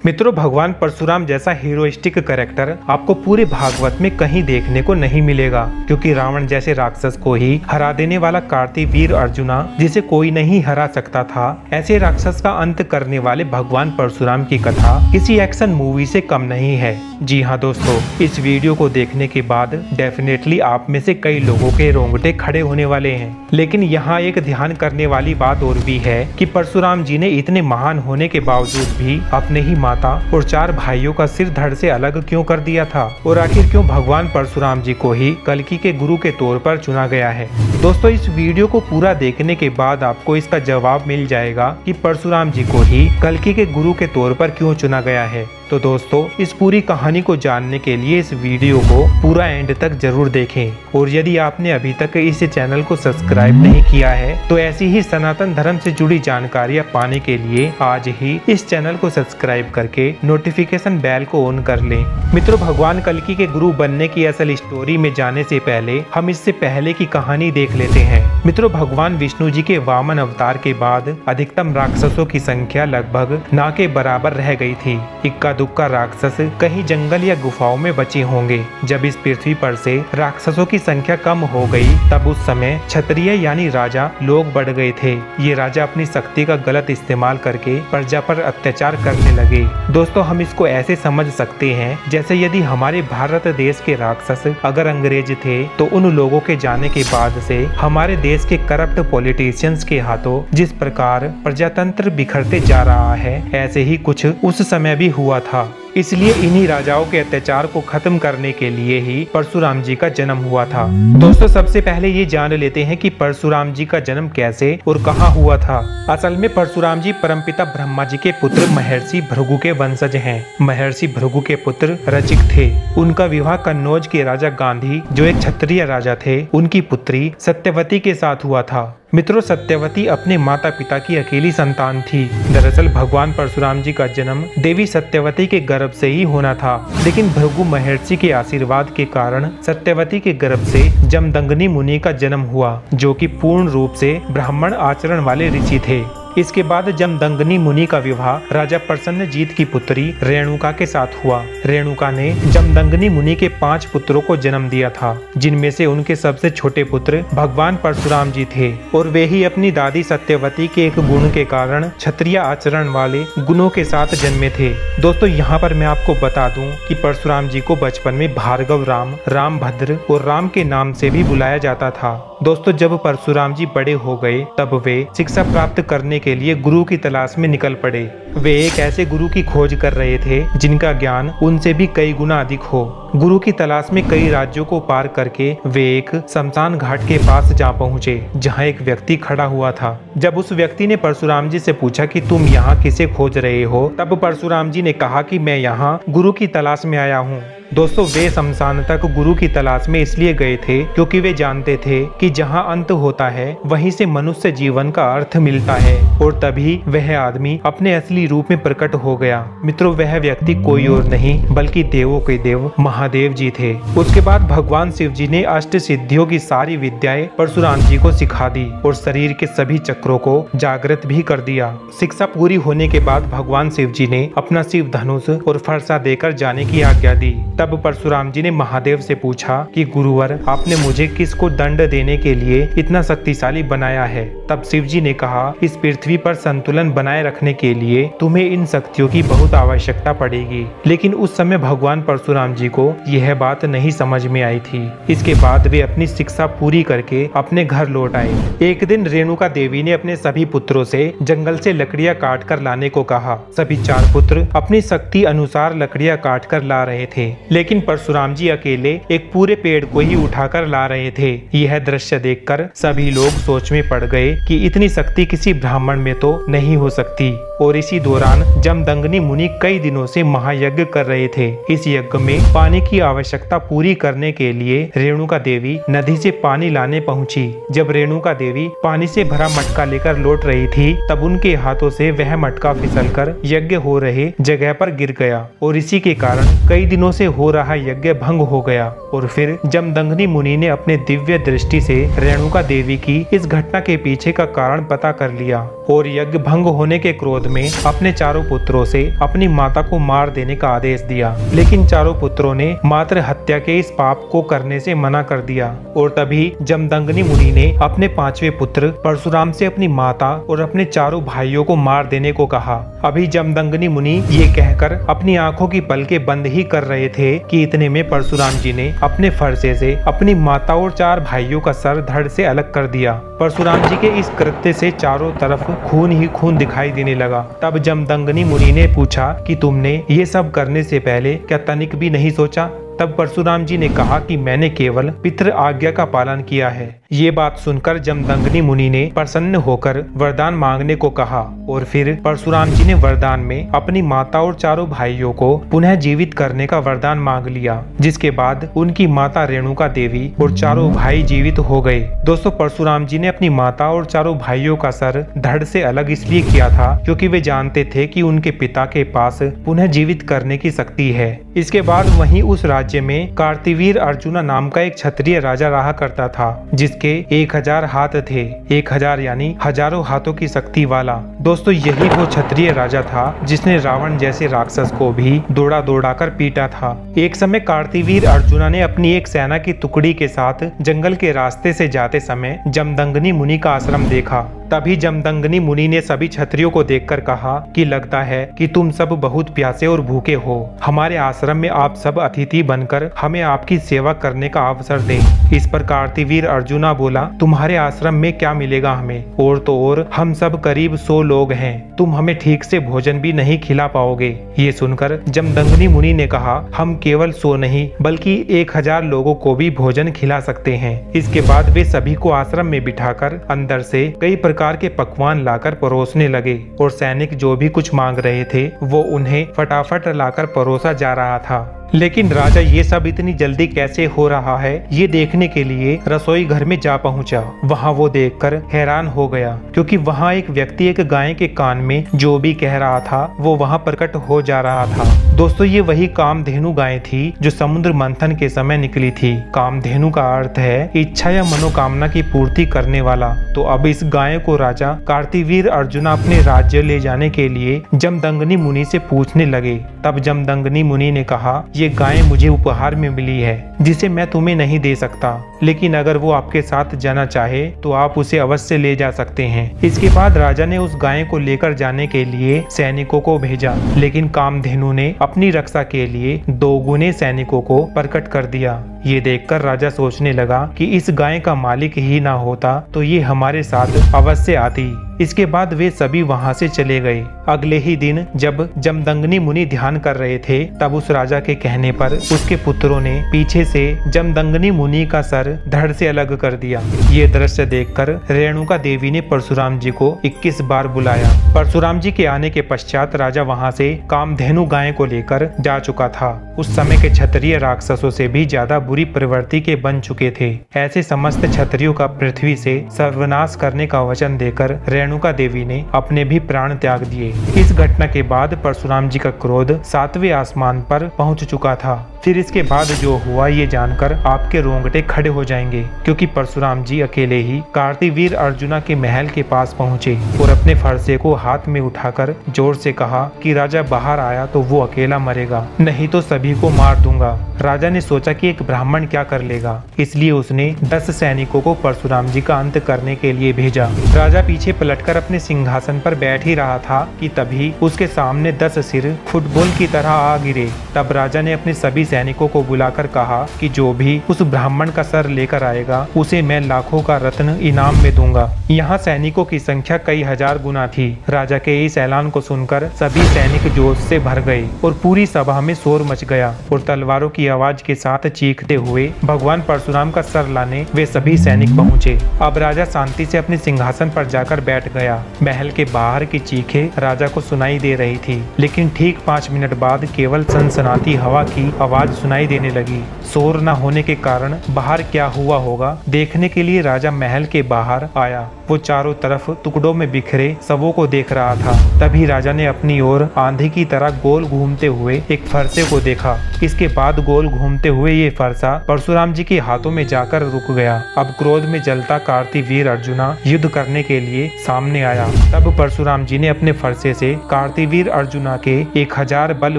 मित्रों, भगवान परशुराम जैसा हीरोइस्टिक कैरेक्टर आपको पूरे भागवत में कहीं देखने को नहीं मिलेगा, क्योंकि रावण जैसे राक्षस को ही हरा देने वाला कार्तिक वीर अर्जुना, जिसे कोई नहीं हरा सकता था, ऐसे राक्षस का अंत करने वाले भगवान परशुराम की कथा किसी एक्शन मूवी से कम नहीं है। जी हाँ दोस्तों, इस वीडियो को देखने के बाद डेफिनेटली आप में से कई लोगों के रोंगटे खड़े होने वाले हैं। लेकिन यहाँ एक ध्यान करने वाली बात और भी है कि परशुराम जी ने इतने महान होने के बावजूद भी अपने ही माता और 4 भाइयों का सिर धड़ से अलग क्यों कर दिया था, और आखिर क्यों भगवान परशुराम जी को ही कल्कि के गुरु के तौर पर चुना गया है। दोस्तों, इस वीडियो को पूरा देखने के बाद आपको इसका जवाब मिल जाएगा कि परशुराम जी को ही कल्कि के गुरु के तौर पर क्यों चुना गया है। तो दोस्तों, इस पूरी कहानी को जानने के लिए इस वीडियो को पूरा एंड तक जरूर देखें। और यदि आपने अभी तक इस चैनल को सब्सक्राइब नहीं किया है तो ऐसी ही सनातन धर्म से जुड़ी जानकारियां पाने के लिए आज ही इस चैनल को सब्सक्राइब करके नोटिफिकेशन बेल को ऑन कर लें। मित्रों, भगवान कल्कि के गुरु बनने की असल स्टोरी में जाने से पहले हम इससे पहले की कहानी देख लेते हैं। मित्रों, भगवान विष्णु जी के वामन अवतार के बाद अधिकतम राक्षसों की संख्या लगभग ना के बराबर रह गई थी। इक्का दुक्का राक्षस कहीं जंगल या गुफाओं में बचे होंगे। जब इस पृथ्वी पर से राक्षसों की संख्या कम हो गई, तब उस समय क्षत्रिय यानी राजा लोग बढ़ गए थे। ये राजा अपनी शक्ति का गलत इस्तेमाल करके प्रजा पर अत्याचार करने लगे। दोस्तों, हम इसको ऐसे समझ सकते हैं जैसे यदि हमारे भारत देश के राक्षस अगर अंग्रेज थे, तो उन लोगों के जाने के बाद से हमारे देश के करप्ट पॉलिटिशियंस के हाथों जिस प्रकार प्रजातंत्र बिखरते जा रहा है, ऐसे ही कुछ उस समय भी हुआ था। इसलिए इन्हीं राजाओं के अत्याचार को खत्म करने के लिए ही परशुराम जी का जन्म हुआ था। दोस्तों, सबसे पहले ये जान लेते हैं कि परशुराम जी का जन्म कैसे और कहाँ हुआ था। असल में परशुराम जी परमपिता ब्रह्मा जी के पुत्र महर्षि भृगु के वंशज हैं। महर्षि भृगु के पुत्र रचिक थे। उनका विवाह कन्नौज के राजा गांधी, जो एक क्षत्रिय राजा थे, उनकी पुत्री सत्यवती के साथ हुआ था। मित्रों, सत्यवती अपने माता पिता की अकेली संतान थी। दरअसल भगवान परशुराम जी का जन्म देवी सत्यवती के गर्भ से ही होना था, लेकिन भृगु महर्षि के आशीर्वाद के कारण सत्यवती के गर्भ से जमदंगनी मुनि का जन्म हुआ, जो कि पूर्ण रूप से ब्राह्मण आचरण वाले ऋषि थे। इसके बाद जमदंगनी मुनि का विवाह राजा प्रसन्नजीत की पुत्री रेणुका के साथ हुआ। रेणुका ने जमदंगनी मुनि के 5 पुत्रों को जन्म दिया था, जिनमें से उनके सबसे छोटे पुत्र भगवान परशुराम जी थे, और वे ही अपनी दादी सत्यवती के एक गुण के कारण क्षत्रिय आचरण वाले गुणों के साथ जन्मे थे। दोस्तों, यहाँ पर मैं आपको बता दूं कि परशुराम जी को बचपन में भार्गव राम, रामभद्र और राम के नाम से भी बुलाया जाता था। दोस्तों, जब परशुराम जी बड़े हो गए, तब वे शिक्षा प्राप्त करने के लिए गुरु की तलाश में निकल पड़े। वे एक ऐसे गुरु की खोज कर रहे थे जिनका ज्ञान उनसे भी कई गुना अधिक हो। गुरु की तलाश में कई राज्यों को पार करके वे एक शमशान घाट के पास जा पहुँचे, जहाँ एक व्यक्ति खड़ा हुआ था। जब उस व्यक्ति ने परशुराम जी से पूछा कि तुम यहाँ किसे खोज रहे हो, तब परशुराम जी ने कहा कि मैं यहाँ गुरु की तलाश में आया हूँ। दोस्तों, वे शमशान तक गुरु की तलाश में इसलिए गए थे क्योंकि वे जानते थे कि जहाँ अंत होता है वहीं से मनुष्य जीवन का अर्थ मिलता है, और तभी वह आदमी अपने असली रूप में प्रकट हो गया। मित्रों, वह व्यक्ति कोई और नहीं बल्कि देवों के देव महादेव जी थे। उसके बाद भगवान शिव जी ने अष्ट सिद्धियों की सारी विद्याएं परशुराम जी को सिखा दी और शरीर के सभी चक्रों को जागृत भी कर दिया। शिक्षा पूरी होने के बाद भगवान शिव जी ने अपना शिव धनुष और फरसा देकर जाने की आज्ञा दी। तब परशुराम जी ने महादेव से पूछा कि गुरुवर, आपने मुझे किसको दंड देने के लिए इतना शक्तिशाली बनाया है। तब शिव जी ने कहा, इस पृथ्वी पर संतुलन बनाए रखने के लिए तुम्हें इन शक्तियों की बहुत आवश्यकता पड़ेगी। लेकिन उस समय भगवान परशुराम जी को यह बात नहीं समझ में आई थी। इसके बाद वे अपनी शिक्षा पूरी करके अपने घर लौट आए। एक दिन रेणुका देवी ने अपने सभी पुत्रों से जंगल से लकड़ियां काट कर लाने को कहा। सभी 4 पुत्र अपनी शक्ति अनुसार लकड़ियां काट कर ला रहे थे, लेकिन परशुराम जी अकेले एक पूरे पेड़ को ही उठाकर ला रहे थे। यह दृश्य देखकर सभी लोग सोच में पड़ गए कि इतनी शक्ति किसी ब्राह्मण में तो नहीं हो सकती। और इसी दौरान जमदंगनी मुनि कई दिनों से महायज्ञ कर रहे थे। इस यज्ञ में पानी की आवश्यकता पूरी करने के लिए रेणुका देवी नदी से पानी लाने पहुंची। जब रेणुका देवी पानी से भरा मटका लेकर लौट रही थी, तब उनके हाथों से वह मटका फिसलकर यज्ञ हो रहे जगह पर गिर गया, और इसी के कारण कई दिनों से हो रहा यज्ञ भंग हो गया। और फिर जमदंगनी मुनि ने अपने दिव्य दृष्टि से रेणुका देवी की इस घटना के पीछे का कारण पता कर लिया, और यज्ञ भंग होने के क्रोध क्रोध में अपने चारों पुत्रों से अपनी माता को मार देने का आदेश दिया, लेकिन चारों पुत्रों ने मातृ हत्या के इस पाप को करने से मना कर दिया। और तभी जमदग्नि मुनि ने अपने 5वें पुत्र परशुराम से अपनी माता और अपने चारों भाइयों को मार देने को कहा। अभी जमदग्नि मुनि ये कहकर अपनी आंखों की पलकें बंद ही कर रहे थे कि इतने में परशुराम जी ने अपने फरसे से अपनी माता और 4 भाइयों का सर धड़ से अलग कर दिया। परशुराम जी के इस कृत्य से चारों तरफ खून ही खून दिखाई देने लगा। तब जमदग्नि मुनि ने पूछा कि तुमने ये सब करने से पहले क्या तनिक भी नहीं सोचा? तब परशुराम जी ने कहा कि मैंने केवल पितृ आज्ञा का पालन किया है। ये बात सुनकर जमदग्नि मुनि ने प्रसन्न होकर वरदान मांगने को कहा और फिर परशुराम जी ने वरदान में अपनी माता और चारों भाइयों को पुनः जीवित करने का वरदान मांग लिया, जिसके बाद उनकी माता रेणुका देवी और चारों भाई जीवित हो गए। दोस्तों, परशुराम जी ने अपनी माता और चारों भाइयों का सर धड़ से अलग इसलिए किया था क्योंकि वे जानते थे कि उनके पिता के पास पुनः जीवित करने की शक्ति है। इसके बाद वहीं उस राज्य में कार्तिवीर अर्जुना नाम का एक क्षत्रिय राजा रहा करता था, जिसके 1000 हाथ थे। 1000 यानी हजारों हाथों की शक्ति वाला। दोस्तों, यही वो क्षत्रिय राजा था जिसने रावण जैसे राक्षस को भी दौड़ा दौड़ा कर पीटा था। एक समय कार्तिवीर अर्जुना ने अपनी एक सेना की टुकड़ी के साथ जंगल के रास्ते से जाते समय जमदग्नि मुनि का आश्रम देखा। तभी जमदग्नि मुनि ने सभी क्षत्रियों को देखकर कहा कि लगता है कि तुम सब बहुत प्यासे और भूखे हो। हमारे आश्रम में आप सब अतिथि बनकर हमें आपकी सेवा करने का अवसर दें। इस पर कार्तिवीर अर्जुना बोला, तुम्हारे आश्रम में क्या मिलेगा हमें? और तो और हम सब करीब 100 लोग हैं, तुम हमें ठीक से भोजन भी नहीं खिला पाओगे। ये सुनकर जमदग्नि मुनि ने कहा, हम केवल 100 नहीं बल्कि 1000 लोगों को भी भोजन खिला सकते हैं। इसके बाद वे सभी को आश्रम में बिठाकर अंदर से कई प्रकार के पकवान लाकर परोसने लगे और सैनिक जो भी कुछ मांग रहे थे वो उन्हें फटाफट लाकर परोसा जा रहा था। लेकिन राजा ये सब इतनी जल्दी कैसे हो रहा है ये देखने के लिए रसोई घर में जा पहुंचा। वहां वो देखकर हैरान हो गया क्योंकि वहां एक व्यक्ति एक गाय के कान में जो भी कह रहा था वो वहां प्रकट हो जा रहा था। दोस्तों, ये वही कामधेनु गाय थी जो समुद्र मंथन के समय निकली थी। कामधेनु का अर्थ है इच्छा या मनोकामना की पूर्ति करने वाला। तो अब इस गाय को राजा कार्तिवीर अर्जुना अपने राज्य ले जाने के लिए जमदग्नि मुनि से पूछने लगे। तब जमदग्नि मुनि ने कहा, ये गाय मुझे उपहार में मिली है जिसे मैं तुम्हें नहीं दे सकता, लेकिन अगर वो आपके साथ जाना चाहे तो आप उसे अवश्य ले जा सकते हैं। इसके बाद राजा ने उस गाय को लेकर जाने के लिए सैनिकों को भेजा, लेकिन कामधेनु ने अपनी रक्षा के लिए 2 गुने सैनिकों को प्रकट कर दिया। ये देखकर राजा सोचने लगा कि इस गाय का मालिक ही ना होता तो ये हमारे साथ अवश्य आती। इसके बाद वे सभी वहां से चले गए। अगले ही दिन जब जमदग्नि मुनि ध्यान कर रहे थे तब उस राजा के कहने पर उसके पुत्रों ने पीछे से जमदग्नि मुनि का सर धड़ से अलग कर दिया। ये दृश्य देखकर रेणुका देवी ने परशुराम जी को 21 बार बुलाया। परशुराम जी के आने के पश्चात राजा वहां से कामधेनु गाय को लेकर जा चुका था। उस समय के क्षत्रिय राक्षसों से भी ज्यादा बुरी प्रवृत्ति के बन चुके थे। ऐसे समस्त क्षत्रियों का पृथ्वी से सर्वनाश करने का वचन देकर रेणुका देवी ने अपने भी प्राण त्याग दिए। इस घटना के बाद परशुराम जी का क्रोध 7वें आसमान पर पहुंच चुका था। फिर इसके बाद जो हुआ ये जानकर आपके रोंगटे खड़े हो जाएंगे, क्योंकि परशुराम जी अकेले ही कार्तिवीर अर्जुना के महल के पास पहुंचे और अपने फरसे को हाथ में उठाकर जोर से कहा कि राजा बाहर आया तो वो अकेला मरेगा, नहीं तो सभी को मार दूंगा। राजा ने सोचा कि एक ब्राह्मण क्या कर लेगा, इसलिए उसने 10 सैनिकों को परशुराम जी का अंत करने के लिए भेजा। राजा पीछे पलटकर अपने सिंहासन पर बैठ ही रहा था कि तभी उसके सामने 10 सिर फुटबॉल की तरह आ गिरे। तब राजा ने अपने सभी सैनिकों को बुलाकर कहा कि जो भी उस ब्राह्मण का सर लेकर आएगा उसे मैं लाखों का रत्न इनाम में दूंगा। यहाँ सैनिकों की संख्या कई हजार गुना थी। राजा के इस ऐलान को सुनकर सभी सैनिक जोश से भर गए और पूरी सभा में शोर मच गया और तलवारों की आवाज के साथ चीखते हुए भगवान परशुराम का सर लाने वे सभी सैनिक पहुँचे। अब राजा शांति से अपने सिंहासन पर जाकर बैठ गया। महल के बाहर की चीखें राजा को सुनाई दे रही थी, लेकिन ठीक 5 मिनट बाद केवल सनसनाती हवा की आवाज सुनाई देने लगी। शोर न होने के कारण बाहर क्या हुआ होगा देखने के लिए राजा महल के बाहर आया। वो चारों तरफ टुकड़ों में बिखरे शवों को देख रहा था। तभी राजा ने अपनी ओर आंधी की तरह गोल घूमते हुए एक फरसे को देखा। इसके बाद गोल घूमते हुए ये फरसा परशुराम जी के हाथों में जाकर रुक गया। अब क्रोध में जलता कार्तिवीर अर्जुना युद्ध करने के लिए सामने आया। तब परशुराम जी ने अपने फरसे से कार्तिवीर अर्जुना के 1000 बल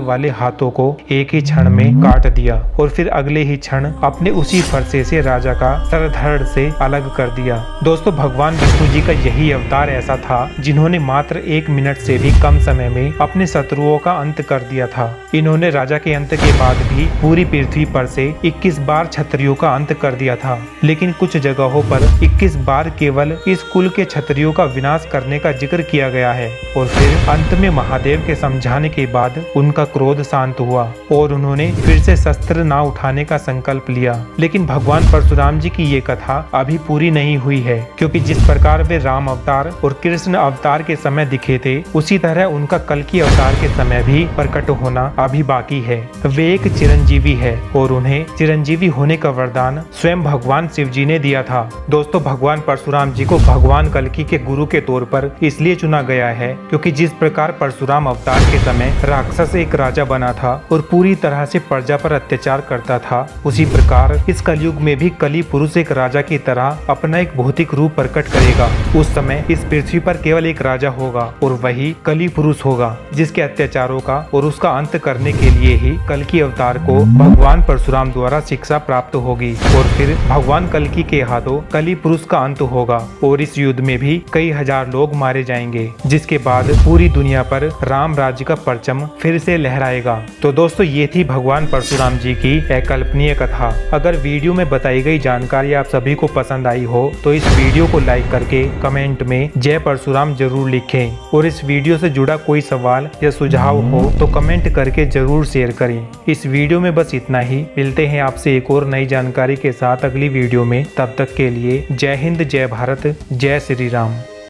वाले हाथों को एक ही क्षण में काट दिया और फिर अगले ही क्षण अपने उसी फरसे से राजा का सर धड़ से अलग कर दिया। दोस्तों, भगवान विष्णु जी का यही अवतार ऐसा था जिन्होंने मात्र 1 मिनट से भी कम समय में अपने शत्रुओं का अंत कर दिया था। इन्होंने राजा के अंत के बाद भी पूरी पृथ्वी पर से 21 बार क्षत्रियों का अंत कर दिया था, लेकिन कुछ जगहों पर 21 बार केवल इस कुल के क्षत्रियों का विनाश करने का जिक्र किया गया है। और फिर अंत में महादेव के समझाने के बाद उनका क्रोध शांत हुआ और उन्होंने फिर से शस्त्र ना उठाने का संकल्प लिया। लेकिन भगवान परशुराम जी की ये कथा अभी पूरी नहीं हुई है, क्योंकि जिस प्रकार वे राम अवतार और कृष्ण अवतार के समय दिखे थे, उसी तरह उनका कल्कि अवतार के समय भी प्रकट होना अभी बाकी है। वे एक चिरंजीवी है और उन्हें चिरंजीवी होने का वरदान स्वयं भगवान शिव जी ने दिया था। दोस्तों, भगवान परशुराम जी को भगवान कल्कि के गुरु के तौर पर इसलिए चुना गया है क्योंकि जिस प्रकार परशुराम अवतार के समय राक्षस एक राजा बना था और पूरी तरह से प्रजा पर अत्याचार करता था, उसी प्रकार इस कलयुग में भी कली पुरुष एक राजा की तरह अपना एक भौतिक रूप प्रकट करेगा। उस समय इस पृथ्वी पर केवल एक राजा होगा और वही कली पुरुष होगा, जिसके अत्याचारों का और उसका अंत करने के लिए ही कल्कि अवतार को भगवान परशुराम द्वारा शिक्षा प्राप्त होगी और फिर भगवान कल्कि के हाथों कली पुरुष का अंत होगा और इस युद्ध में भी कई हजार लोग मारे जाएंगे, जिसके बाद पूरी दुनिया पर राम राज्य का परचम फिर से लहराएगा। तो दोस्तों, ये थी भगवान परशुराम जी की अकल्पनीय कथा। अगर वीडियो में बताई गई जानकारी आप सभी को पसंद आई हो तो इस वीडियो को लाइक करके कमेंट में जय परशुराम जरूर लिखें और इस वीडियो से जुड़ा कोई सवाल या सुझाव हो तो कमेंट करके जरूर शेयर करें। इस वीडियो में बस इतना ही। मिलते हैं आपसे एक और नई जानकारी के साथ अगली वीडियो में। तब तक के लिए जय हिंद, जय भारत, जय श्री राम।